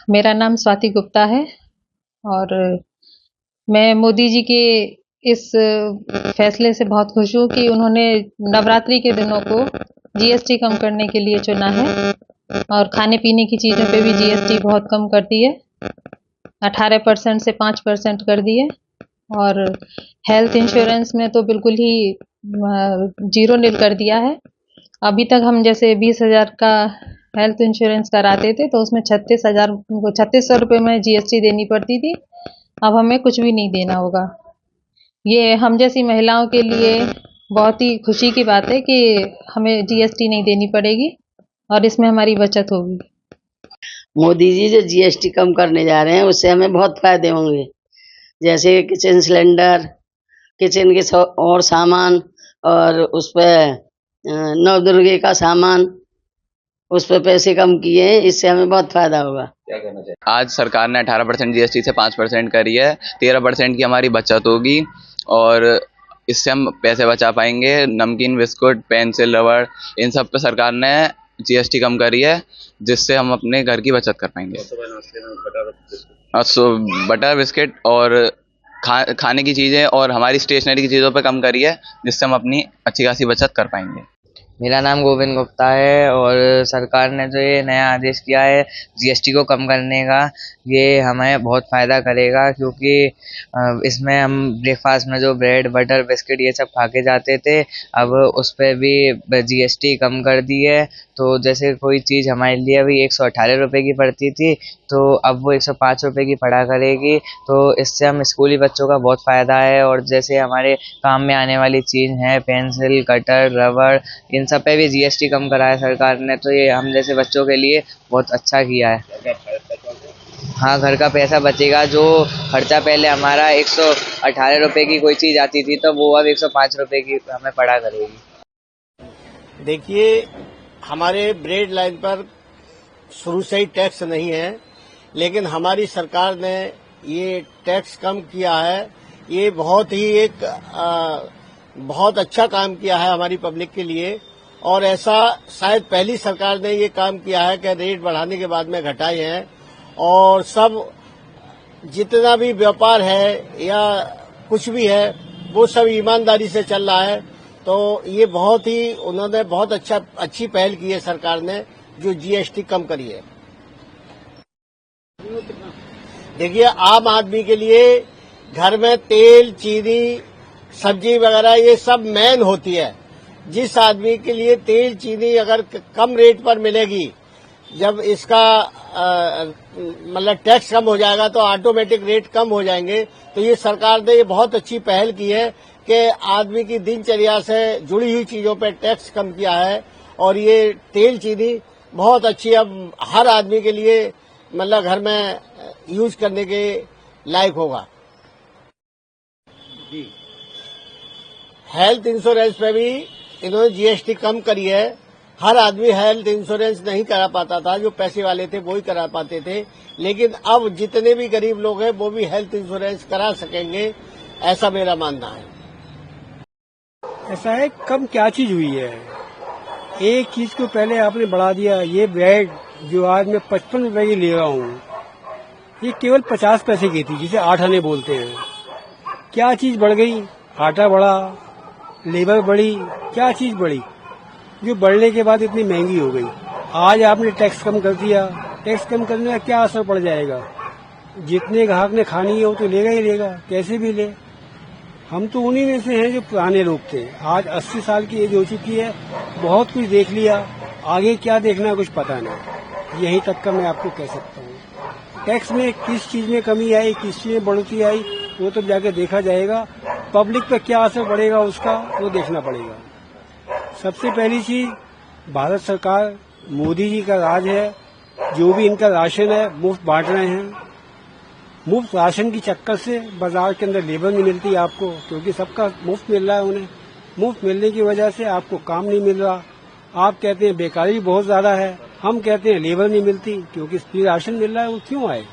मेरा नाम स्वाति गुप्ता है और मैं मोदी जी के इस फैसले से बहुत खुश हूँ कि उन्होंने नवरात्रि के दिनों को जीएसटी कम करने के लिए चुना है और खाने पीने की चीज़ों पे भी जीएसटी बहुत कम कर दी है। 18% से 5% कर दी है और हेल्थ इंश्योरेंस में तो बिल्कुल ही जीरो नील कर दिया है। अभी तक हम जैसे 20,000 का हेल्थ इंश्योरेंस कराते थे तो उसमें 36,000 रुपये में जीएसटी देनी पड़ती थी। अब हमें कुछ भी नहीं देना होगा। ये हम जैसी महिलाओं के लिए बहुत ही खुशी की बात है कि हमें जीएसटी नहीं देनी पड़ेगी और इसमें हमारी बचत होगी। मोदी जी जो जीएसटी कम करने जा रहे हैं उससे हमें बहुत फायदे होंगे, जैसे किचन सिलेंडर, किचन के और सामान और उस पे नवदुर्गे का सामान, उस पे पैसे कम किए हैं, इससे हमें बहुत फायदा होगा। आज सरकार ने 18% जीएसटी से 5% करी है। 13% की हमारी बचत होगी और इससे हम पैसे बचा पाएंगे। नमकीन, बिस्कुट, पेंसिल, रबड़, इन सब पे सरकार ने जीएसटी कम करी है, जिससे हम अपने घर की बचत कर पाएंगे। बटर, बिस्किट और खाने की चीज़ें और हमारी स्टेशनरी की चीज़ों पे कम करी है, जिससे हम अपनी अच्छी खासी बचत कर पाएंगे। मेरा नाम गोविंद गुप्ता है और सरकार ने जो ये नया आदेश किया है जीएसटी को कम करने का, ये हमें बहुत फ़ायदा करेगा, क्योंकि इसमें हम ब्रेकफास्ट में जो ब्रेड, बटर, बिस्किट ये सब खा के जाते थे, अब उस पर भी जीएसटी कम कर दी है। तो जैसे कोई चीज़ हमारे लिए अभी 118 रुपये की पड़ती थी, तो अब वो 105 रुपये की पड़ा करेगी। तो इससे हम स्कूली बच्चों का बहुत फ़ायदा है। और जैसे हमारे काम में आने वाली चीज़ है पेंसिल, कटर, रबड़, इन सब पे भी जीएसटी कम करा है सरकार ने, तो ये हम जैसे बच्चों के लिए बहुत अच्छा किया है। हाँ, घर का पैसा बचेगा। जो खर्चा पहले हमारा 118 रुपये की कोई चीज़ आती थी, तो वो अब 105 रुपये की हमें पड़ा करेगी। देखिए, हमारे ब्रेड लाइन पर शुरू से ही टैक्स नहीं है, लेकिन हमारी सरकार ने ये टैक्स कम किया है। ये बहुत ही एक बहुत अच्छा काम किया है हमारी पब्लिक के लिए, और ऐसा शायद पहली सरकार ने ये काम किया है कि रेट बढ़ाने के बाद में घटाए हैं, और सब जितना भी व्यापार है या कुछ भी है वो सब ईमानदारी से चल रहा है। तो ये बहुत ही उन्होंने बहुत अच्छी पहल की है सरकार ने, जो जीएसटी कम करी है। देखिए, आम आदमी के लिए घर में तेल, चीनी, सब्जी वगैरह ये सब मेन होती है। जिस आदमी के लिए तेल, चीनी अगर कम रेट पर मिलेगी, जब इसका मतलब टैक्स कम हो जाएगा तो ऑटोमेटिक रेट कम हो जाएंगे। तो ये सरकार ने ये बहुत अच्छी पहल की है कि आदमी की दिनचर्या से जुड़ी हुई चीजों पर टैक्स कम किया है, और ये तेल, चीनी बहुत अच्छी अब हर आदमी के लिए मतलब घर में यूज करने के लायक होगा। हेल्थ इंश्योरेंस पे भी इन्होंने जीएसटी कम करी है। हर आदमी हेल्थ इंश्योरेंस नहीं करा पाता था, जो पैसे वाले थे वो ही करा पाते थे, लेकिन अब जितने भी गरीब लोग हैं वो भी हेल्थ इंश्योरेंस करा सकेंगे, ऐसा मेरा मानना है। ऐसा है, कम क्या चीज हुई है? एक चीज को पहले आपने बढ़ा दिया। ये ब्रेड जो आज मैं 55 रुपए की ले रहा हूँ, ये केवल 50 पैसे की थी, जिसे 8 आने बोलते हैं। क्या चीज बढ़ गई? आटा बढ़ा, लेबर बढ़ी, क्या चीज बढ़ी जो बढ़ने के बाद इतनी महंगी हो गई? आज आपने टैक्स कम कर दिया। टैक्स कम करने का क्या असर पड़ जाएगा? जितने ग्राहक ने खानी है वो तो लेगा ही लेगा, कैसे भी ले। हम तो उन्हीं में से हैं जो पुराने लोग थे। आज 80 साल की एज हो चुकी है, बहुत कुछ देख लिया, आगे क्या देखना कुछ पता नहीं। यहीं तक का मैं आपको कह सकता हूँ। टैक्स में किस चीज में कमी आई, किस चीज में बढ़ोतरी आई, वो तो जाके देखा जाएगा। पब्लिक पर क्या असर पड़ेगा उसका वो देखना पड़ेगा। सबसे पहली चीज, भारत सरकार, मोदी जी का राज है। जो भी इनका राशन है मुफ्त बांट रहे हैं। मुफ्त राशन की चक्कर से बाजार के अंदर लेबर नहीं मिलती आपको, क्योंकि सबका मुफ्त मिल रहा है उन्हें। मुफ्त मिलने की वजह से आपको काम नहीं मिल रहा। आप कहते हैं बेकारी बहुत ज्यादा है, हम कहते हैं लेबर नहीं मिलती, क्योंकि फ्री राशन मिल रहा है, वो क्यों आए?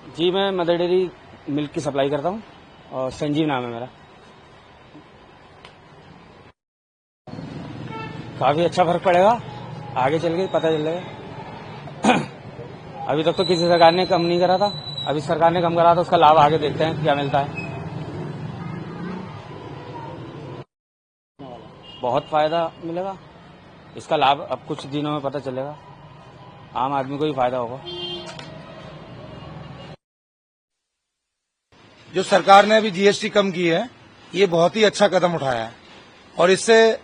जी, मैं मदर डेयरी मिल्क की सप्लाई करता हूँ और संजीव नाम है मेरा। काफी अच्छा फर्क पड़ेगा, आगे चल के पता चलेगा। अभी तक तो किसी सरकार ने कम नहीं करा था, अभी सरकार ने कम करा था, उसका लाभ आगे देखते हैं क्या मिलता है। बहुत फायदा मिलेगा, इसका लाभ अब कुछ दिनों में पता चलेगा, आम आदमी को भी फायदा होगा। जो सरकार ने अभी जीएसटी कम की है, ये बहुत ही अच्छा कदम उठाया है और इससे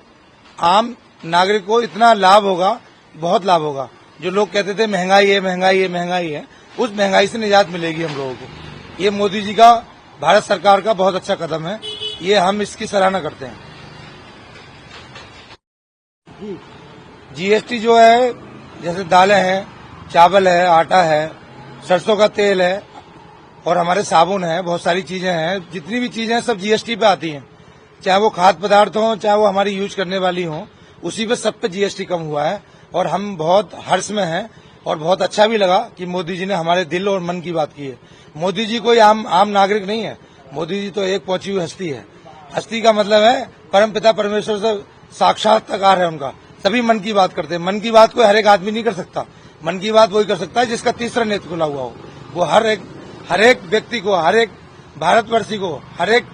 आम नागरिक को इतना लाभ होगा, बहुत लाभ होगा। जो लोग कहते थे महंगाई है महंगाई है महंगाई है, उस महंगाई से निजात मिलेगी हम लोगों को। ये मोदी जी का, भारत सरकार का बहुत अच्छा कदम है, ये हम इसकी सराहना करते हैं। जीएसटी जो है, जैसे दालें हैं, चावल है, आटा है, सरसों का तेल है और हमारे साबुन है, बहुत सारी चीजें हैं, जितनी भी चीजें हैं सब जीएसटी पे आती हैं, चाहे वो खाद्य पदार्थ हो, चाहे वो हमारी यूज करने वाली हो, उसी पे सब पे जीएसटी कम हुआ है और हम बहुत हर्ष में हैं और बहुत अच्छा भी लगा कि मोदी जी ने हमारे दिल और मन की बात की है। मोदी जी कोई आम नागरिक नहीं है, मोदी जी तो एक पहुंची हुई हस्ती है। हस्ती का मतलब है परमपिता परमेश्वर से साक्षात्कार है उनका, सभी मन की बात करते हैं। मन की बात कोई हर एक आदमी नहीं कर सकता, मन की बात वही कर सकता है जिसका तीसरा नेत्र खुला हुआ हो। वो हर एक व्यक्ति को, हर एक भारतवर्षी को, हर एक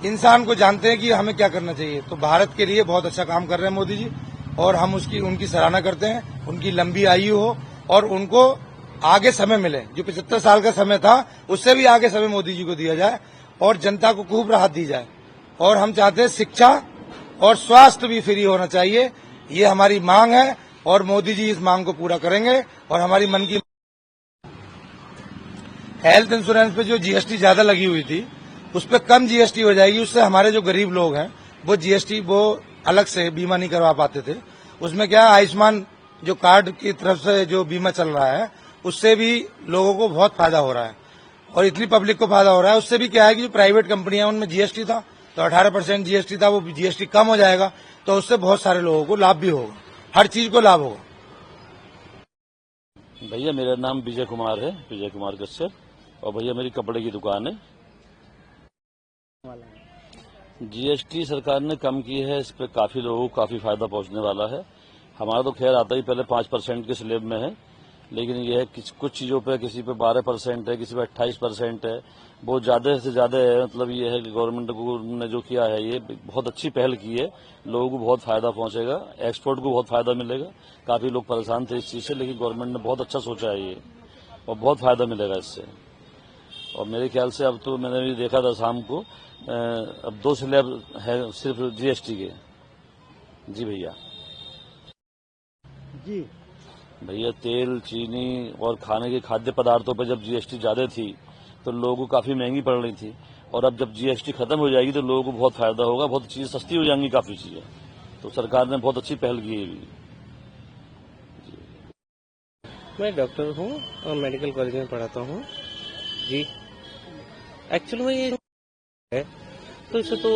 इंसान को जानते हैं कि हमें क्या करना चाहिए। तो भारत के लिए बहुत अच्छा काम कर रहे हैं मोदी जी और हम उनकी सराहना करते हैं। उनकी लंबी आयु हो और उनको आगे समय मिले, जो 75 साल का समय था उससे भी आगे समय मोदी जी को दिया जाए और जनता को खूब राहत दी जाए। और हम चाहते हैं शिक्षा और स्वास्थ्य भी फ्री होना चाहिए, ये हमारी मांग है और मोदी जी इस मांग को पूरा करेंगे। और हमारी मन की हेल्थ इंश्योरेंस पे जो जीएसटी ज्यादा लगी हुई थी, उस पर कम जीएसटी हो जाएगी। उससे हमारे जो गरीब लोग हैं वो जीएसटी वो अलग से बीमा नहीं करवा पाते थे। उसमें क्या, आयुष्मान जो कार्ड की तरफ से जो बीमा चल रहा है, उससे भी लोगों को बहुत फायदा हो रहा है और इतनी पब्लिक को फायदा हो रहा है। उससे भी क्या है कि जो प्राइवेट कंपनियां, उनमें जीएसटी था तो 18% जीएसटी था, वो जीएसटी कम हो जाएगा तो उससे बहुत सारे लोगों को लाभ भी होगा, हर चीज को लाभ होगा। भैया मेरा नाम विजय कुमार है, विजय कुमार कश्यप, और भैया मेरी कपड़े की दुकान है। जीएसटी सरकार ने कम की है, इस पर काफी लोगों को काफी फायदा पहुंचने वाला है। हमारा तो खैर आता ही पहले 5% के स्लेब में है, लेकिन यह है कुछ चीजों पे, किसी पे 12% है, किसी पे 28% है, बहुत ज्यादा से ज्यादा है। मतलब ये है कि गवर्नमेंट ने जो किया है ये बहुत अच्छी पहल की है, लोगों को बहुत फायदा पहुंचेगा, एक्सपोर्ट को बहुत फायदा मिलेगा। काफी लोग परेशान थे इस चीज से, लेकिन गवर्नमेंट ने बहुत अच्छा सोचा है ये और बहुत फायदा मिलेगा इससे। और मेरे ख्याल से अब तो मैंने भी देखा था शाम को, अब 2 स्लैब है सिर्फ जीएसटी के। जी भैया। जी भैया तेल, चीनी और खाने के खाद्य पदार्थों पर जब जीएसटी ज्यादा थी तो लोगों को काफी महंगी पड़ रही थी, और अब जब जीएसटी खत्म हो जाएगी तो लोगों को बहुत फायदा होगा, बहुत चीजें सस्ती हो जाएंगी, काफी चीजें। तो सरकार ने बहुत अच्छी पहल की है। मैं डॉक्टर हूँ और मेडिकल कॉलेज में पढ़ाता हूँ जी। एक्चुअली में ये है तो इससे तो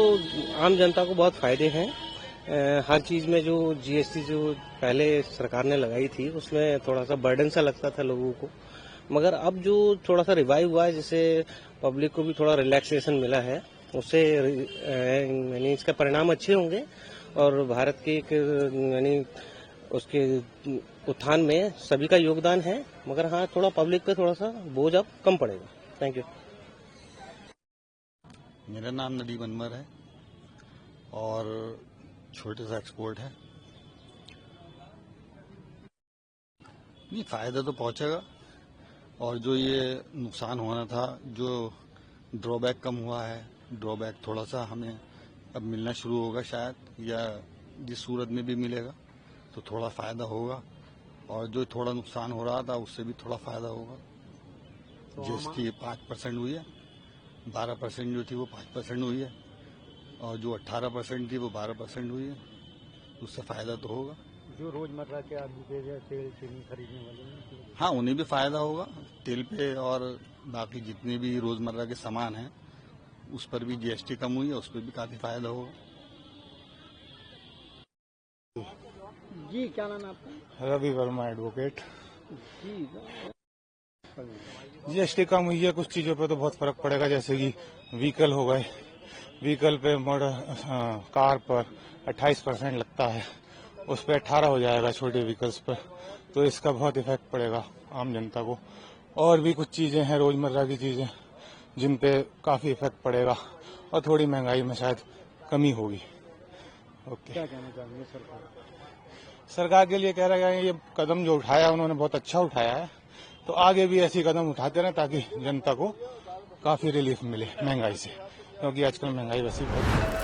आम जनता को बहुत फायदे हैं। हर चीज में जो जीएसटी जो पहले सरकार ने लगाई थी उसमें थोड़ा सा बर्डन सा लगता था लोगों को, मगर अब जो थोड़ा सा रिवाइव हुआ है, जिससे पब्लिक को भी थोड़ा रिलैक्सेशन मिला है, उससे यानी इसका परिणाम अच्छे होंगे और भारत के यानी उसके उत्थान में सभी का योगदान है। मगर हाँ, थोड़ा पब्लिक पे थोड़ा सा बोझ अब कम पड़ेगा। Thank you. मेरा नाम नदीम अनवर है और छोटे सा एक्सपोर्ट है। नहीं, फायदा तो पहुंचेगा और जो ये नुकसान होना था, जो ड्रॉबैक कम हुआ है, ड्रॉबैक थोड़ा सा हमें अब मिलना शुरू होगा शायद, या जिस सूरत में भी मिलेगा तो थोड़ा फायदा होगा, और जो थोड़ा नुकसान हो रहा था उससे भी थोड़ा फायदा होगा। जीएसटी 5% हुई है, 12% जो थी वो 5% हुई है, और जो 18% थी वो 12% हुई है, उससे फायदा तो होगा। जो रोजमर्रा के आदमी के तेल चीनी खरीदने वाले, हाँ, उन्हें भी फायदा होगा तेल पे, और बाकी जितने भी रोजमर्रा के सामान हैं उस पर भी जीएसटी कम हुई है, उस पर भी काफी फायदा होगा। जी क्या नाम है आपका? रवि वर्मा एडवोकेट। जी जीएसटी कम हुई है, कुछ चीजों पे तो बहुत फर्क पड़ेगा, जैसे कि व्हीकल हो गए, व्हीकल पे कार पर 28% लगता है, उस पर 18 हो जाएगा छोटे व्हीकल्स पर, तो इसका बहुत इफेक्ट पड़ेगा आम जनता को। और भी कुछ चीज़ें हैं रोज़मर्रा की चीज़ें जिन पे काफ़ी इफेक्ट पड़ेगा और थोड़ी महंगाई में शायद कमी होगी। ओके, क्या कहना चाहेंगे सरकार के लिए? कह रहा है ये कदम जो उठाया उन्होंने बहुत अच्छा उठाया है, तो आगे भी ऐसी कदम उठाते रहें ताकि जनता को काफ़ी रिलीफ मिले महंगाई से, क्योंकि आजकल महंगाई वैसे बहुत